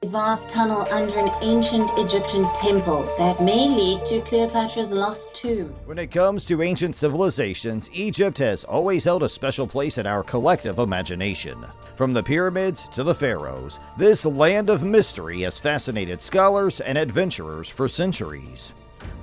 vast tunnel under an ancient Egyptian temple that may lead to Cleopatra's lost tomb. When it comes to ancient civilizations, Egypt has always held a special place in our collective imagination. From the pyramids to the pharaohs, this land of mystery has fascinated scholars and adventurers for centuries.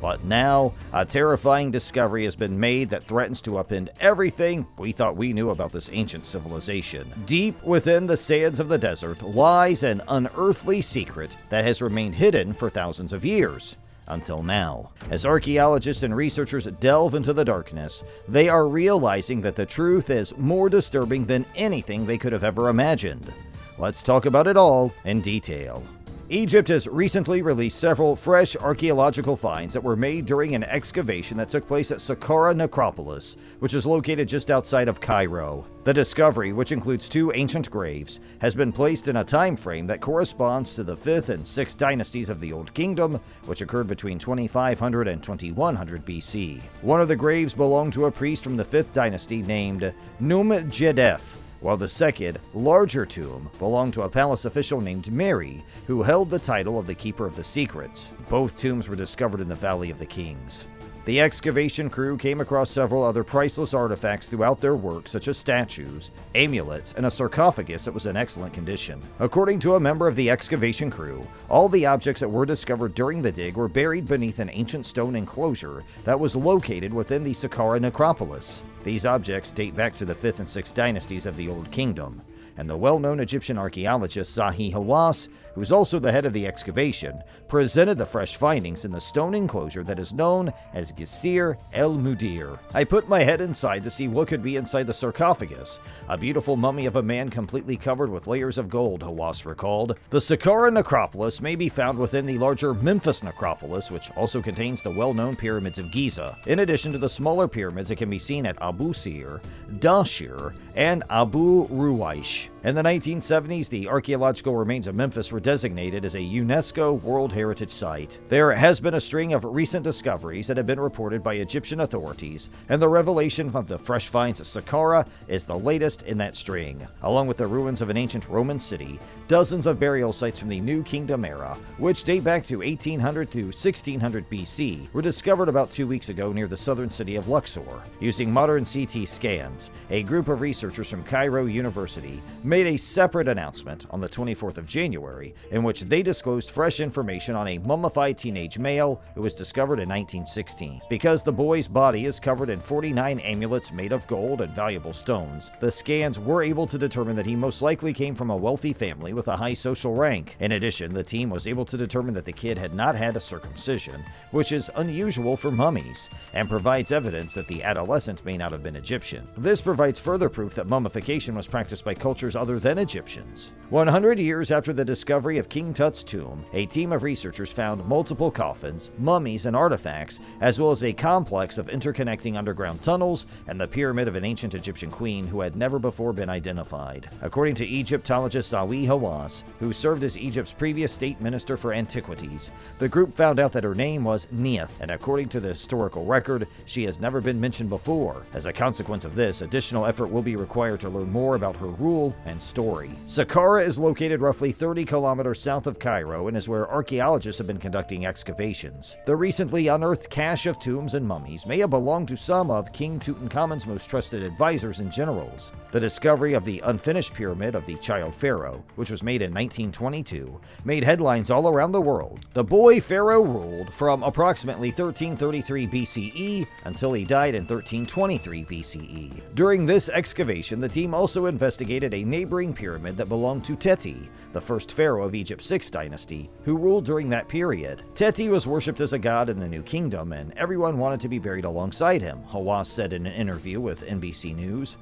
But now, a terrifying discovery has been made that threatens to upend everything we thought we knew about this ancient civilization. Deep within the sands of the desert lies an unearthly secret that has remained hidden for thousands of years. Until now. As archaeologists and researchers delve into the darkness, they are realizing that the truth is more disturbing than anything they could have ever imagined. Let's talk about it all in detail. Egypt has recently released several fresh archaeological finds that were made during an excavation that took place at Saqqara Necropolis, which is located just outside of Cairo. The discovery, which includes 2 ancient graves, has been placed in a time frame that corresponds to the 5th and 6th dynasties of the Old Kingdom, which occurred between 2500 and 2100 BC. One of the graves belonged to a priest from the 5th dynasty named Jedef, while the second, larger tomb belonged to a palace official named Mary, who held the title of the Keeper of the Secrets. Both tombs were discovered in the Valley of the Kings. The excavation crew came across several other priceless artifacts throughout their work, such as statues, amulets, and a sarcophagus that was in excellent condition. According to a member of the excavation crew, all the objects that were discovered during the dig were buried beneath an ancient stone enclosure that was located within the Saqqara Necropolis. These objects date back to the 5th and 6th dynasties of the Old Kingdom, and the well-known Egyptian archaeologist Zahi Hawass, who's also the head of the excavation, presented the fresh findings in the stone enclosure that is known as Gisir el-Mudir. I put my head inside to see what could be inside the sarcophagus, a beautiful mummy of a man completely covered with layers of gold, Hawass recalled. The Saqqara Necropolis may be found within the larger Memphis Necropolis, which also contains the well-known pyramids of Giza. In addition to the smaller pyramids, it can be seen at Abu Sir, Dashir, and Abu Ruwaish. In the 1970s, the archaeological remains of Memphis were designated as a UNESCO World Heritage Site. There has been a string of recent discoveries that have been reported by Egyptian authorities, and the revelation of the fresh finds at Saqqara is the latest in that string. Along with the ruins of an ancient Roman city, dozens of burial sites from the New Kingdom era, which date back to 1800 to 1600 BC, were discovered about 2 weeks ago near the southern city of Luxor. Using modern CT scans, a group of researchers from Cairo University made a separate announcement on the 24th of January in which they disclosed fresh information on a mummified teenage male who was discovered in 1916. Because the boy's body is covered in 49 amulets made of gold and valuable stones, the scans were able to determine that he most likely came from a wealthy family with a high social rank. In addition, the team was able to determine that the kid had not had a circumcision, which is unusual for mummies, and provides evidence that the adolescent may not have been Egyptian. This provides further proof that mummification was practiced by cultures other than Egyptians. 100 years after the discovery of King Tut's tomb, a team of researchers found multiple coffins, mummies, and artifacts, as well as a complex of interconnecting underground tunnels and the pyramid of an ancient Egyptian queen who had never before been identified. According to Egyptologist Zahi Hawass, who served as Egypt's previous state minister for antiquities, the group found out that her name was Neith, and according to the historical record, she has never been mentioned before. As a consequence of this, additional effort will be required to learn more about her rule and story. Saqqara is located roughly 30 kilometers south of Cairo and is where archaeologists have been conducting excavations. The recently unearthed cache of tombs and mummies may have belonged to some of King Tutankhamun's most trusted advisors and generals. The discovery of the unfinished pyramid of the child pharaoh, which was made in 1922, made headlines all around the world. The boy pharaoh ruled from approximately 1333 BCE until he died in 1323 BCE. During this excavation, the team also investigated a neighboring pyramid that belonged to Teti, the first pharaoh of Egypt's 6th dynasty, who ruled during that period. Teti was worshipped as a god in the New Kingdom, and everyone wanted to be buried alongside him, Hawass said in an interview with NBC News.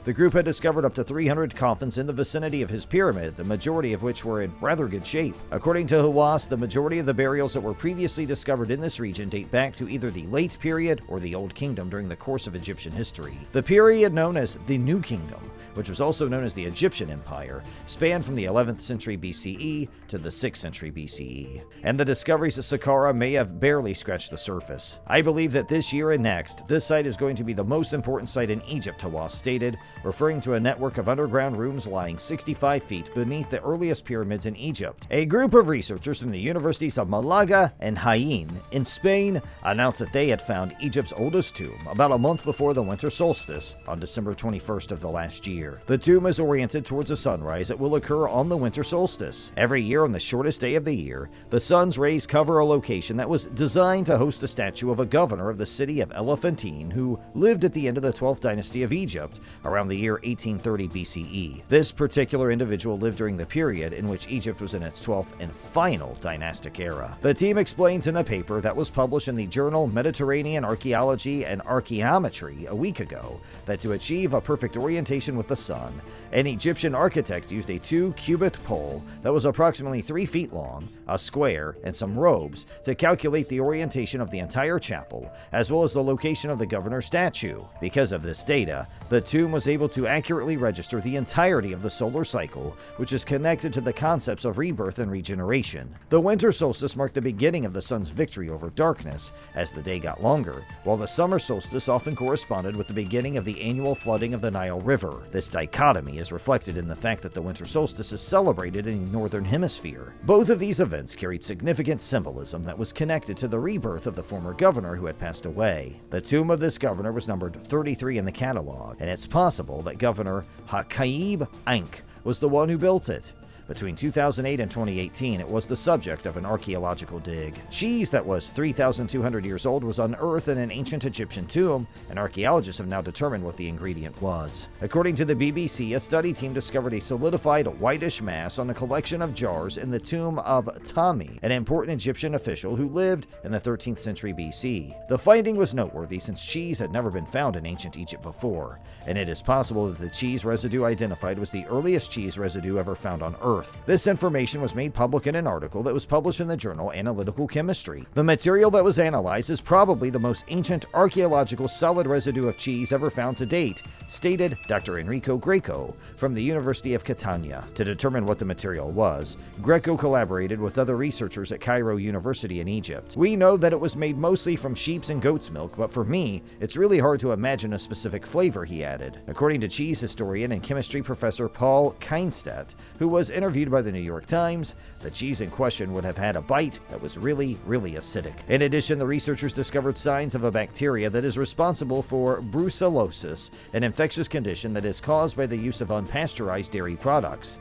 The group had discovered up to 300 coffins in the vicinity of his pyramid, the majority of which were in rather good shape. According to Hawass, the majority of the burials that were previously discovered in this region date back to either the Late Period or the Old Kingdom during the course of Egyptian history. The period known as the New Kingdom, which was also known as the Egyptian Empire, spanned from the 11th century BCE to the 6th century BCE. And the discoveries at Saqqara may have barely scratched the surface. I believe that this year and next, this site is going to be the most important site in Egypt, Hawass stated, referring to a network of underground rooms lying 65 feet beneath the earliest pyramids in Egypt. A group of researchers from the universities of Malaga and Jaén in Spain announced that they had found Egypt's oldest tomb about a month before the winter solstice on December 21st of the last year. The tomb is oriented towards a sunrise that will occur on the winter solstice. Every year on the shortest day of the year, the sun's rays cover a location that was designed to host a statue of a governor of the city of Elephantine who lived at the end of the 12th dynasty of Egypt around the year 1830 BCE. This particular individual lived during the period in which Egypt was in its 12th and final dynastic era. The team explains in a paper that was published in the journal Mediterranean Archaeology and Archaeometry a week ago that to achieve a perfect orientation with the sun, an Egyptian architect used a 2-cubit pole that was approximately 3 feet long, a square, and some robes to calculate the orientation of the entire chapel, as well as the location of the governor's statue. Because of this data, the tomb was able to accurately register the entirety of the solar cycle, which is connected to the concepts of rebirth and regeneration. The winter solstice marked the beginning of the sun's victory over darkness as the day got longer, while the summer solstice often corresponded with the beginning of the annual flooding of the Nile River. This dichotomy is reflected in the fact that the winter solstice is celebrated in the northern hemisphere. Both of these events carried significant symbolism that was connected to the rebirth of the former governor who had passed away. The tomb of this governor was numbered 33 in the catalog, and it's possible that Governor Hakaib Ankh was the one who built it. Between 2008 and 2018, it was the subject of an archaeological dig. Cheese that was 3,200 years old was unearthed in an ancient Egyptian tomb, and archaeologists have now determined what the ingredient was. According to the BBC, a study team discovered a solidified whitish mass on a collection of jars in the tomb of Tami, an important Egyptian official who lived in the 13th century BC. The finding was noteworthy since cheese had never been found in ancient Egypt before, and it is possible that the cheese residue identified was the earliest cheese residue ever found on Earth. This information was made public in an article that was published in the journal Analytical Chemistry. The material that was analyzed is probably the most ancient archaeological solid residue of cheese ever found to date, stated Dr. Enrico Greco from the University of Catania. To determine what the material was, Greco collaborated with other researchers at Cairo University in Egypt. We know that it was made mostly from sheep's and goat's milk, but for me, it's really hard to imagine a specific flavor, he added. According to cheese historian and chemistry professor Paul Keinstadt, who was interviewed by the New York Times, the cheese in question would have had a bite that was really acidic. In addition, the researchers discovered signs of a bacteria that is responsible for brucellosis, an infectious condition that is caused by the use of unpasteurized dairy products.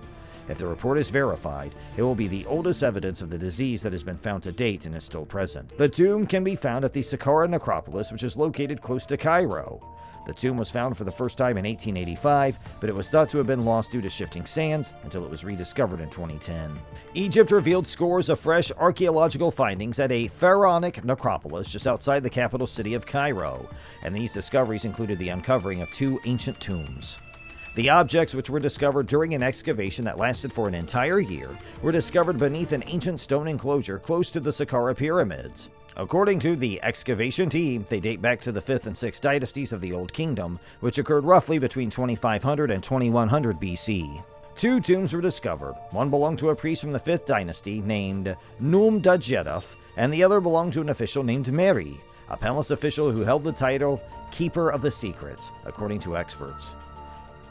If the report is verified, it will be the oldest evidence of the disease that has been found to date and is still present. The tomb can be found at the Saqqara Necropolis, which is located close to Cairo. The tomb was found for the first time in 1885, but it was thought to have been lost due to shifting sands until it was rediscovered in 2010. Egypt revealed scores of fresh archaeological findings at a pharaonic necropolis just outside the capital city of Cairo, and these discoveries included the uncovering of 2 ancient tombs. The objects, which were discovered during an excavation that lasted for an entire year, were discovered beneath an ancient stone enclosure close to the Saqqara pyramids. According to the excavation team, they date back to the 5th and 6th dynasties of the Old Kingdom, which occurred roughly between 2500 and 2100 BC. 2 tombs were discovered. One belonged to a priest from the 5th dynasty named Num-Dajjedaf, and the other belonged to an official named Meri, a palace official who held the title Keeper of the Secrets, according to experts.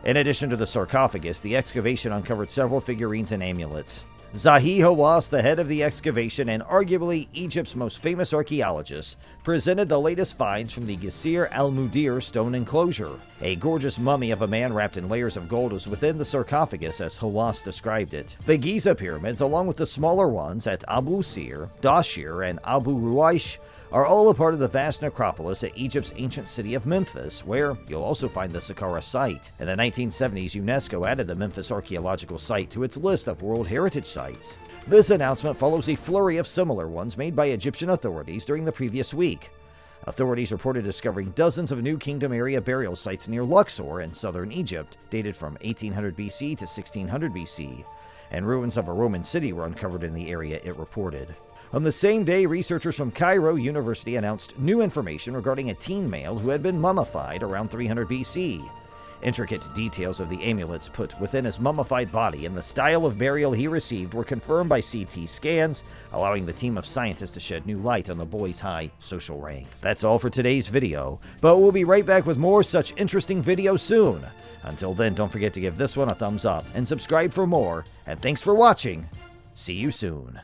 In addition to the sarcophagus, the excavation uncovered several figurines and amulets. Zahi Hawass, the head of the excavation and arguably Egypt's most famous archaeologist, presented the latest finds from the Gisir al-Mudir stone enclosure. A gorgeous mummy of a man wrapped in layers of gold was within the sarcophagus as Hawass described it. The Giza pyramids, along with the smaller ones at Abu Sir, Dashir, and Abu Ruwaish, are all a part of the vast necropolis at Egypt's ancient city of Memphis, where you'll also find the Saqqara site. In the 1970s, UNESCO added the Memphis archaeological site to its list of World Heritage Sites. This announcement follows a flurry of similar ones made by Egyptian authorities during the previous week. Authorities reported discovering dozens of new kingdom area burial sites near Luxor in southern Egypt, dated from 1800 BC to 1600 BC, and ruins of a Roman city were uncovered in the area, it reported. On the same day, researchers from Cairo University announced new information regarding a teen male who had been mummified around 300 BC. Intricate details of the amulets put within his mummified body and the style of burial he received were confirmed by CT scans, allowing the team of scientists to shed new light on the boy's high social rank. That's all for today's video, but we'll be right back with more such interesting videos soon. Until then, don't forget to give this one a thumbs up and subscribe for more, and thanks for watching. See you soon.